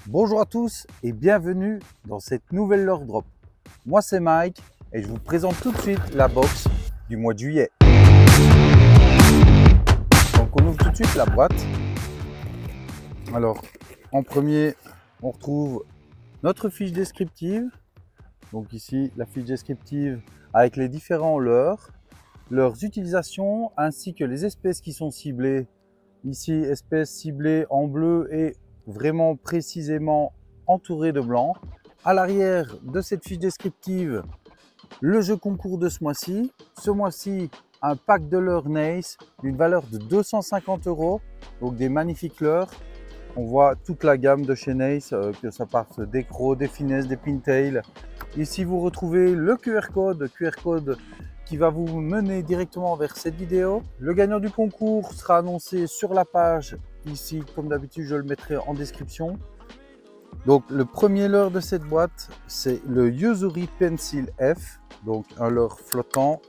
Bonjour à tous et bienvenue dans cette nouvelle Lure Drop. Moi c'est Mike et je vous présente tout de suite la box du mois de juillet. Donc on ouvre tout de suite la boîte. Alors en premier on retrouve notre fiche descriptive. Donc ici la fiche descriptive avec les différents leurres, leurs utilisations ainsi que les espèces qui sont ciblées. Ici espèces ciblées en bleu et vraiment précisément entouré de blanc. À l'arrière de cette fiche descriptive, le jeu concours de ce mois-ci. Ce mois-ci, un pack de leurres Nace d'une valeur de 250 €. Donc des magnifiques leurres. On voit toute la gamme de chez Nace, que ça parte des crocs, des finesses, des pintails. Ici, vous retrouvez le QR code qui va vous mener directement vers cette vidéo. Le gagnant du concours sera annoncé sur la page. Ici, comme d'habitude, je le mettrai en description. Donc, le premier leurre de cette boîte, c'est le Yo-Zuri Pencil F. Donc, un leurre flottant.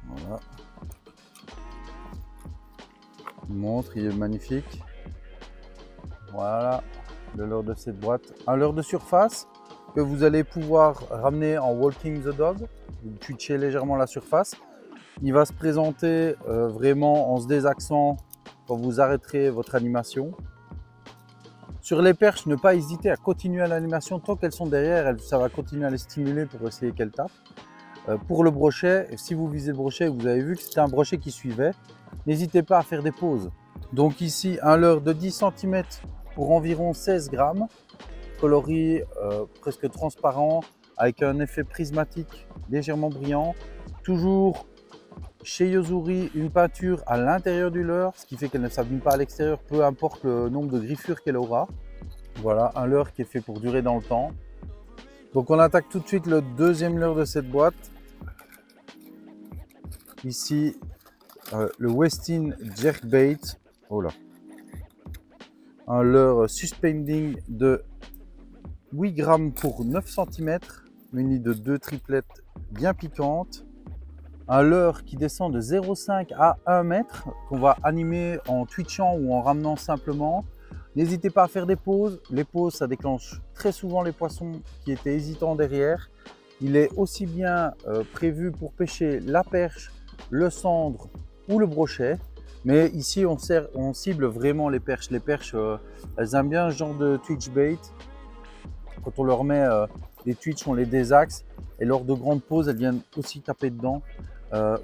Voilà. Je vous montre, il est magnifique. Voilà, le leurre de cette boîte. Un leurre de surface que vous allez pouvoir ramener en Walking the Dog. Vous twitchez légèrement la surface. Il va se présenter vraiment en se désaxant quand vous arrêterez votre animation. Sur les perches, ne pas hésiter à continuer l'animation tant qu'elles sont derrière, ça va continuer à les stimuler pour essayer qu'elles tapent. Pour le brochet, si vous visez le brochet, vous avez vu que c'était un brochet qui suivait, n'hésitez pas à faire des pauses. Donc ici, un leurre de 10 cm pour environ 16 grammes, coloris presque transparent, avec un effet prismatique légèrement brillant. Toujours chez Yo-Zuri, une peinture à l'intérieur du leurre, ce qui fait qu'elle ne s'abîme pas à l'extérieur, peu importe le nombre de griffures qu'elle aura. Voilà, un leurre qui est fait pour durer dans le temps. Donc on attaque tout de suite le deuxième leurre de cette boîte. Ici, le Westin Jerkbait. Oh là. Un leurre suspending de 8 grammes pour 9 cm, muni de 2 triplettes bien piquantes. Un leurre qui descend de 0,5 à 1 mètre, qu'on va animer en twitchant ou en ramenant simplement. N'hésitez pas à faire des pauses. Les pauses, ça déclenche très souvent les poissons qui étaient hésitants derrière. Il est aussi bien prévu pour pêcher la perche, le cendre ou le brochet. Mais ici, on cible vraiment les perches. Les perches, elles aiment bien ce genre de twitch bait. Quand on leur met des twitch, on les désaxe. Et lors de grandes pauses, elles viennent aussi taper dedans.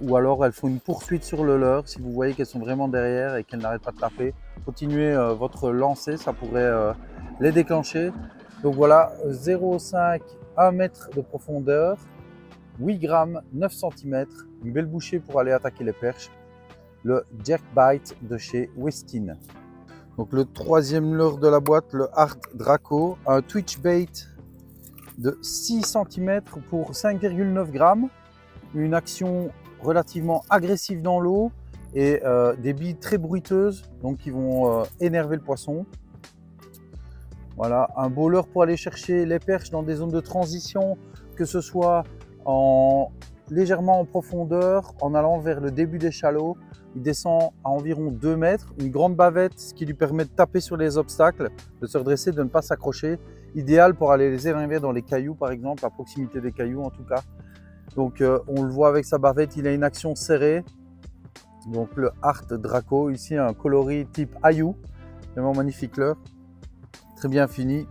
Ou alors elles font une poursuite sur le leurre. Si vous voyez qu'elles sont vraiment derrière et qu'elles n'arrêtent pas de taper, continuez votre lancer, ça pourrait les déclencher. Donc voilà, 0,5 1 mètre de profondeur, 8 grammes, 9 cm, une belle bouchée pour aller attaquer les perches. Le Jerkbait de chez Westin. Donc le troisième leurre de la boîte, le Art Draco, un twitch bait de 6 cm pour 5,9 grammes. Une action relativement agressive dans l'eau et des billes très bruiteuses, donc qui vont énerver le poisson. Voilà, un beau leurre pour aller chercher les perches dans des zones de transition, que ce soit légèrement en profondeur, en allant vers le début des chalots. Il descend à environ 2 mètres, une grande bavette, ce qui lui permet de taper sur les obstacles, de se redresser, de ne pas s'accrocher. Idéal pour aller les énerver dans les cailloux par exemple, à proximité des cailloux en tout cas. Donc on le voit avec sa bavette, il a une action serrée. Donc le Art Draco, ici un coloris type Ayu, vraiment magnifique leurre, très bien fini.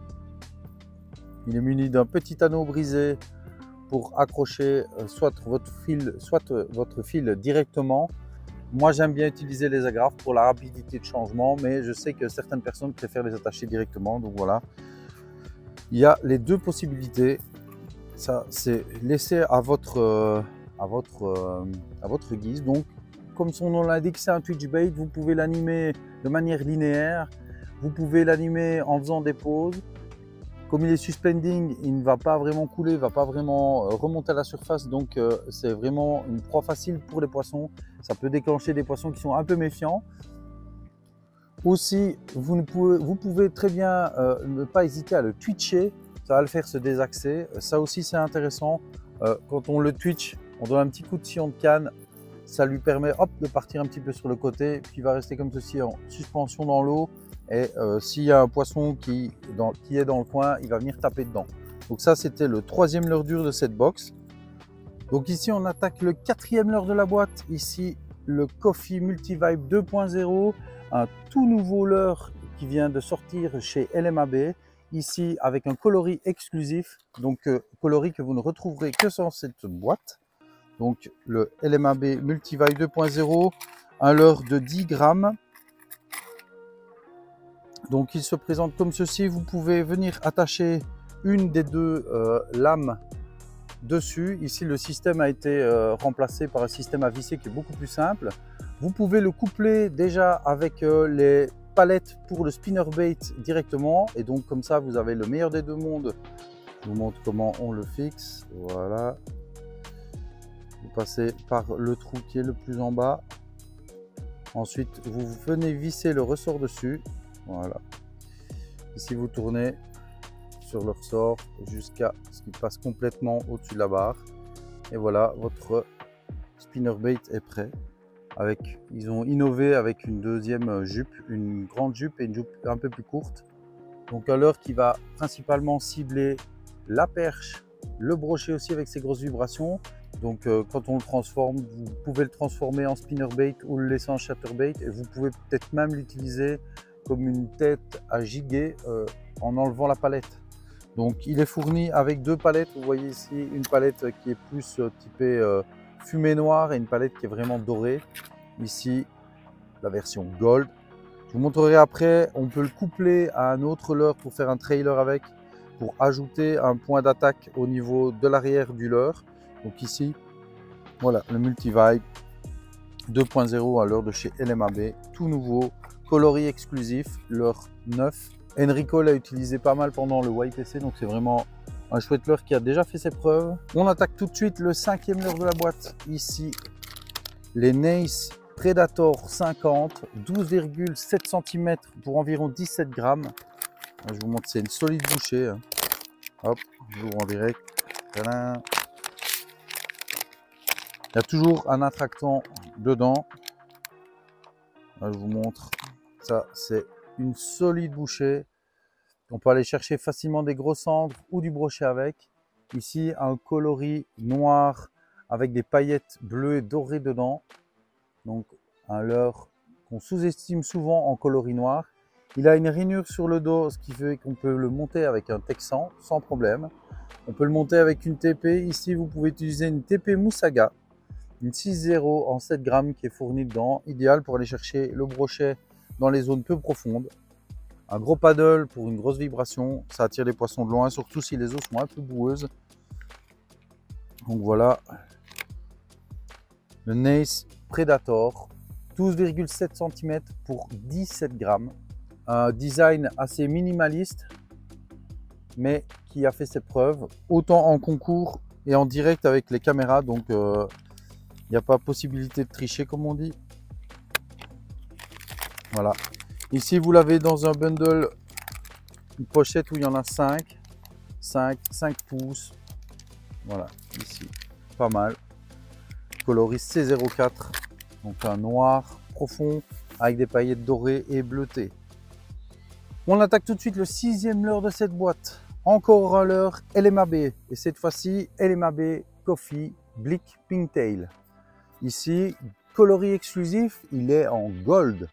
Il est muni d'un petit anneau brisé pour accrocher soit votre fil directement. Moi j'aime bien utiliser les agrafes pour la rapidité de changement, mais je sais que certaines personnes préfèrent les attacher directement. Donc voilà, il y a les deux possibilités. Ça, c'est laissé à votre guise. Donc, comme son nom l'indique, c'est un twitch bait. Vous pouvez l'animer de manière linéaire. Vous pouvez l'animer en faisant des pauses. Comme il est suspending, il ne va pas vraiment couler, il ne va pas vraiment remonter à la surface. Donc, c'est vraiment une proie facile pour les poissons. Ça peut déclencher des poissons qui sont un peu méfiants. Aussi, vous pouvez très bien ne pas hésiter à le twitcher. Ça va le faire se désaxer. Ça aussi, c'est intéressant. Quand on le twitch, on donne un petit coup de sillon de canne. Ça lui permet de partir un petit peu sur le côté. Puis il va rester comme ceci en suspension dans l'eau. Et s'il y a un poisson qui est dans le coin, il va venir taper dedans. Donc ça, c'était le troisième leurre dur de cette box. Donc ici, on attaque le quatrième leurre de la boîte. Ici, le Coffee Multivibe 2.0, un tout nouveau leurre qui vient de sortir chez LMAB. Ici, avec un coloris exclusif, donc coloris que vous ne retrouverez que dans cette boîte. Donc le LMAB Multivibe 2.0, un leurre de 10 grammes. Donc il se présente comme ceci. Vous pouvez venir attacher une des deux lames dessus. Ici, le système a été remplacé par un système à visser qui est beaucoup plus simple. Vous pouvez le coupler déjà avec les palettes pour le spinnerbait directement. Et donc comme ça, vous avez le meilleur des deux mondes. Je vous montre comment on le fixe. Voilà. Vous passez par le trou qui est le plus en bas. Ensuite, vous venez visser le ressort dessus. Voilà. Ici, vous tournez sur le ressort jusqu'à ce qu'il passe complètement au-dessus de la barre. Et voilà, votre spinnerbait est prêt. Ils ont innové avec une deuxième jupe, une grande jupe et une jupe un peu plus courte. Donc un leurre qui va principalement cibler la perche, le brochet aussi avec ses grosses vibrations. Donc quand on le transforme, vous pouvez le transformer en spinnerbait ou le laisser en chatterbait. Et vous pouvez peut-être même l'utiliser comme une tête à giguer en enlevant la palette. Donc il est fourni avec deux palettes. Vous voyez ici une palette qui est plus typée fumée noire et une palette qui est vraiment dorée. Ici la version Gold. Je vous montrerai après, on peut le coupler à un autre leurre pour faire un trailer avec, pour ajouter un point d'attaque au niveau de l'arrière du leurre. Donc ici, voilà le Multivibe 2.0 à leurre de chez LMAB, tout nouveau, coloris exclusif, leurre neuf. Enrico l'a utilisé pas mal pendant le YPC, donc c'est vraiment un chouette leurre qui a déjà fait ses preuves. On attaque tout de suite le cinquième leurre de la boîte. Ici, les Nace Predator 50, 12,7 cm pour environ 17 grammes. Je vous montre, c'est une solide bouchée. Hop, j'ouvre en direct. Tadam. Il y a toujours un attractant dedans. Là, je vous montre. Ça, c'est une solide bouchée. On peut aller chercher facilement des gros cendres ou du brochet avec. Ici, un coloris noir avec des paillettes bleues et dorées dedans. Donc, un leurre qu'on sous-estime souvent en coloris noir. Il a une rainure sur le dos, ce qui fait qu'on peut le monter avec un Texan sans problème. On peut le monter avec une TP. Ici, vous pouvez utiliser une TP Moussaga, une 6.0 en 7 grammes qui est fournie dedans. Idéal pour aller chercher le brochet dans les zones peu profondes. Un gros paddle pour une grosse vibration. Ça attire les poissons de loin, surtout si les eaux sont un peu boueuses. Donc voilà. Le Nace Predator. 12,7 cm pour 17 grammes. Un design assez minimaliste, mais qui a fait ses preuves, autant en concours et en direct avec les caméras. Donc, il n'y a pas possibilité de tricher, comme on dit. Voilà. Ici, vous l'avez dans un bundle, une pochette où il y en a 5 pouces. Voilà, ici, pas mal. Coloris C04. Donc un noir profond avec des paillettes dorées et bleutées. On attaque tout de suite le sixième leurre de cette boîte. Encore un leurre LMAB. Et cette fois-ci, LMAB Coffee Blick Pinktail. Ici, coloris exclusif, il est en gold.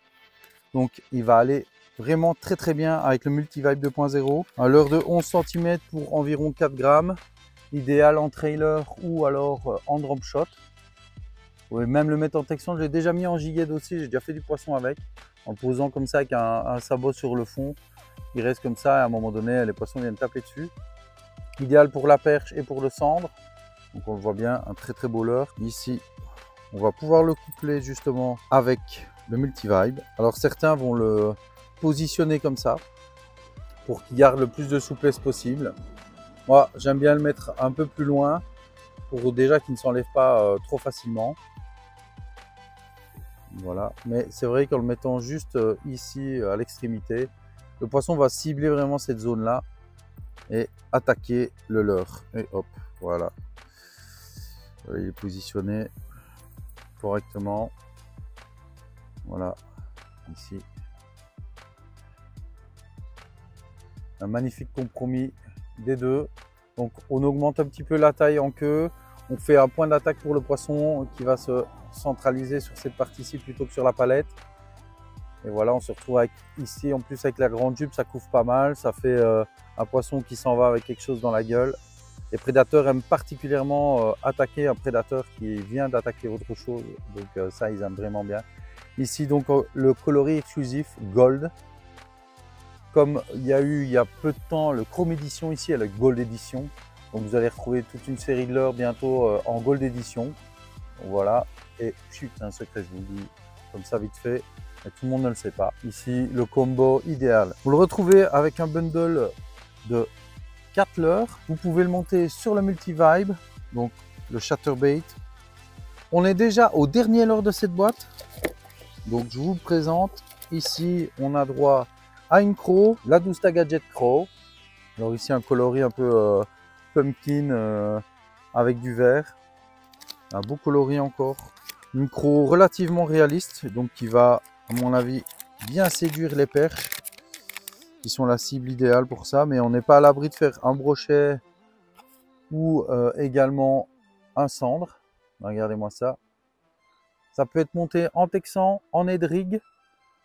Donc il va aller vraiment très bien avec le Multivibe 2.0. Un leurre de 11 cm pour environ 4 grammes. Idéal en trailer ou alors en drop shot. Vous pouvez même le mettre en Texan, je l'ai déjà mis en giga aussi, j'ai déjà fait du poisson avec. En le posant comme ça avec un sabot sur le fond, il reste comme ça et à un moment donné, les poissons viennent taper dessus. Idéal pour la perche et pour le cendre. Donc on le voit bien, un très beau leurre. Ici, on va pouvoir le coupler justement avec le Multivibe. Alors certains vont le positionner comme ça pour qu'il garde le plus de souplesse possible. Moi, j'aime bien le mettre un peu plus loin pour déjà qu'il ne s'enlève pas trop facilement. Voilà, mais c'est vrai qu'en le mettant juste ici à l'extrémité, le poisson va cibler vraiment cette zone là et attaquer le leurre. Et hop, voilà. Il est positionné correctement. Voilà, ici. Un magnifique compromis des deux. Donc on augmente un petit peu la taille en queue. On fait un point d'attaque pour le poisson qui va se centraliser sur cette partie-ci plutôt que sur la palette. Et voilà, on se retrouve avec, ici en plus avec la grande jupe, ça couvre pas mal. Ça fait un poisson qui s'en va avec quelque chose dans la gueule. Les prédateurs aiment particulièrement attaquer un prédateur qui vient d'attaquer autre chose. Donc ça, ils aiment vraiment bien. Ici donc le coloris exclusif Gold. Comme il y a eu il y a peu de temps le Chrome Edition ici, avec Gold Edition. Donc vous allez retrouver toute une série de leurres bientôt en Gold Edition. Donc, voilà. Et chut, un secret, je vous le dis comme ça vite fait. Et tout le monde ne le sait pas. Ici, le combo idéal. Vous le retrouvez avec un bundle de 4 leurres. Vous pouvez le monter sur le multi-vibe, donc le chatterbait. On est déjà au dernier leurre de cette boîte. Donc je vous le présente. Ici, on a droit à une crow, la Dousta Gadget Crow. Alors ici, un coloris un peu pumpkin avec du vert. Un beau coloris encore. Une crow relativement réaliste, donc qui va, à mon avis, bien séduire les perches, qui sont la cible idéale pour ça. Mais on n'est pas à l'abri de faire un brochet ou également un cendre. Regardez-moi ça. Ça peut être monté en texan, en Edrig.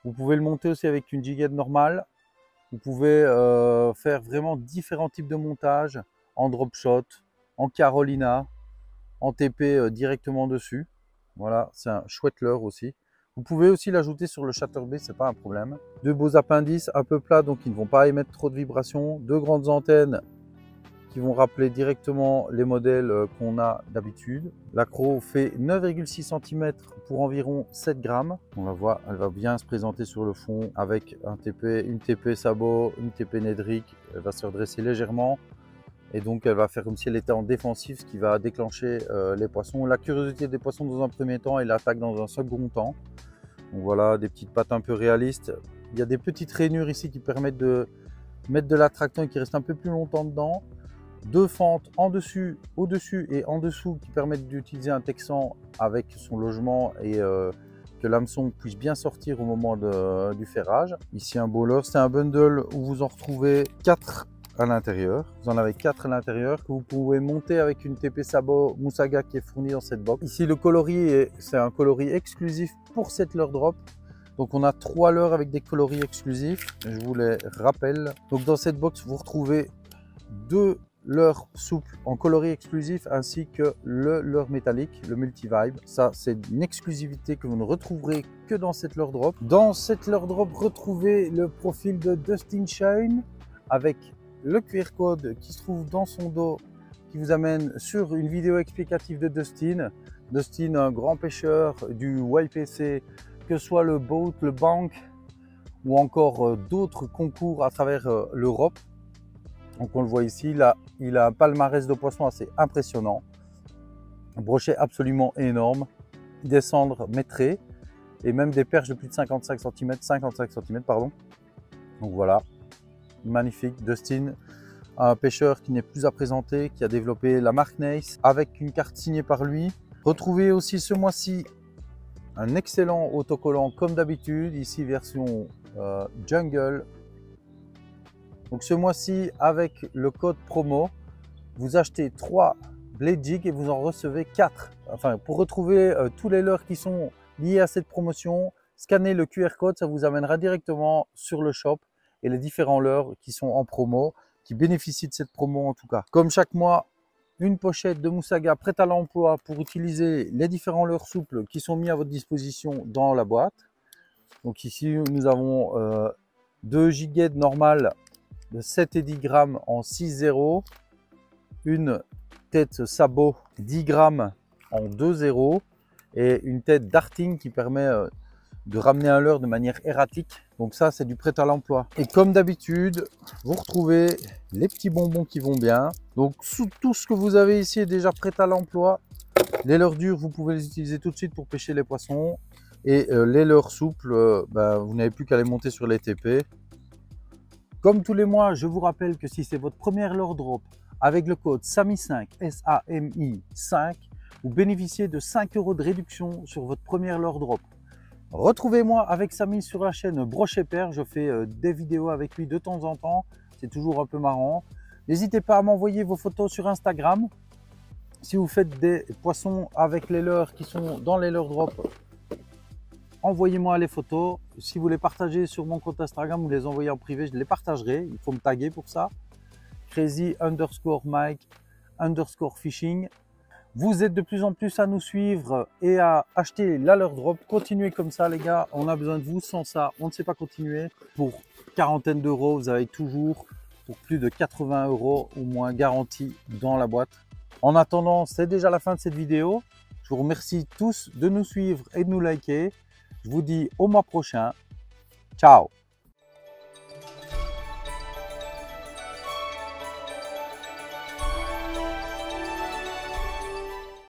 Vous pouvez le monter aussi avec une jig head normale. Vous pouvez faire vraiment différents types de montage en drop shot, en Carolina, en TP directement dessus. Voilà, c'est un chouette leurre aussi. Vous pouvez aussi l'ajouter sur le chatterbait, c'est pas un problème. Deux beaux appendices un peu plats, donc ils ne vont pas émettre trop de vibrations. Deux grandes antennes qui vont rappeler directement les modèles qu'on a d'habitude. L'accro fait 9,6 cm pour environ 7 grammes. On la voit, elle va bien se présenter sur le fond avec un TP, une TP sabot, une TP nédrique. Elle va se redresser légèrement et donc elle va faire comme si elle était en défensif, ce qui va déclencher les poissons. La curiosité des poissons dans un premier temps et l'attaque dans un second temps. Donc voilà, des petites pattes un peu réalistes. Il y a des petites rainures ici qui permettent de mettre de l'attractant et qui reste un peu plus longtemps dedans. Deux fentes en dessus, au-dessus et en dessous qui permettent d'utiliser un texan avec son logement et que l'hameçon puisse bien sortir au moment du ferrage. Ici un beau leurre, c'est un bundle où vous en retrouvez 4 à l'intérieur. Vous en avez 4 à l'intérieur que vous pouvez monter avec une TP sabot Musaga qui est fournie dans cette box. Ici le coloris, c'est un coloris exclusif pour cette leurre drop. Donc on a 3 leurres avec des coloris exclusifs, je vous les rappelle. Donc dans cette box vous retrouvez 2 leurre souple en coloris exclusif ainsi que le leurre métallique, le multi-vibe. Ça, c'est une exclusivité que vous ne retrouverez que dans cette leurre drop. Dans cette leurre drop, retrouvez le profil de Dustin Shine avec le QR code qui se trouve dans son dos qui vous amène sur une vidéo explicative de Dustin. Dustin, un grand pêcheur du YPC, que ce soit le boat, le bank ou encore d'autres concours à travers l'Europe. Donc on le voit ici, là, il a un palmarès de poissons assez impressionnant. Un brochet absolument énorme, des cendres mètrées et même des perches de plus de 55 cm, pardon. Donc voilà, magnifique. Dustin, un pêcheur qui n'est plus à présenter, qui a développé la marque Nace avec une carte signée par lui. Retrouvez aussi ce mois-ci un excellent autocollant comme d'habitude, ici version Jungle. Donc ce mois-ci, avec le code promo, vous achetez 3 blade jigs et vous en recevez 4. Enfin, pour retrouver tous les leurres qui sont liés à cette promotion, scannez le QR code, ça vous amènera directement sur le shop et les différents leurres qui sont en promo, qui bénéficient de cette promo en tout cas. Comme chaque mois, une pochette de Musaga prête à l'emploi pour utiliser les différents leurres souples qui sont mis à votre disposition dans la boîte. Donc ici, nous avons 2 gigaheads normales de 7 et 10 grammes en 6,0, une tête sabot 10 grammes en 2,0 et une tête darting qui permet de ramener un leurre de manière erratique. Donc ça, c'est du prêt à l'emploi. Et comme d'habitude, vous retrouvez les petits bonbons qui vont bien. Donc tout ce que vous avez ici est déjà prêt à l'emploi. Les leurres dures, vous pouvez les utiliser tout de suite pour pêcher les poissons. Et les leurres souples, vous n'avez plus qu'à les monter sur les TP. Comme tous les mois, je vous rappelle que si c'est votre première leurre drop avec le code SAMI5, S-A-M-I-5, vous bénéficiez de 5 € de réduction sur votre première leurre drop. Retrouvez-moi avec Samy sur la chaîne Brochet Père. Je fais des vidéos avec lui de temps en temps C'est toujours un peu marrant. N'hésitez pas à m'envoyer vos photos sur Instagram. Si vous faites des poissons avec les leurres qui sont dans les leurres drop, envoyez-moi les photos. Si vous les partagez sur mon compte Instagram ou les envoyez en privé, je les partagerai. Il faut me taguer pour ça. Crazy_Mike_fishing. Vous êtes de plus en plus à nous suivre et à acheter la leurre drop. Continuez comme ça les gars, on a besoin de vous. Sans ça, on ne sait pas continuer. Pour quarantaine d'euros, vous avez toujours pour plus de 80 € au moins garantie dans la boîte. En attendant, c'est déjà la fin de cette vidéo. Je vous remercie tous de nous suivre et de nous liker. Je vous dis au mois prochain. Ciao!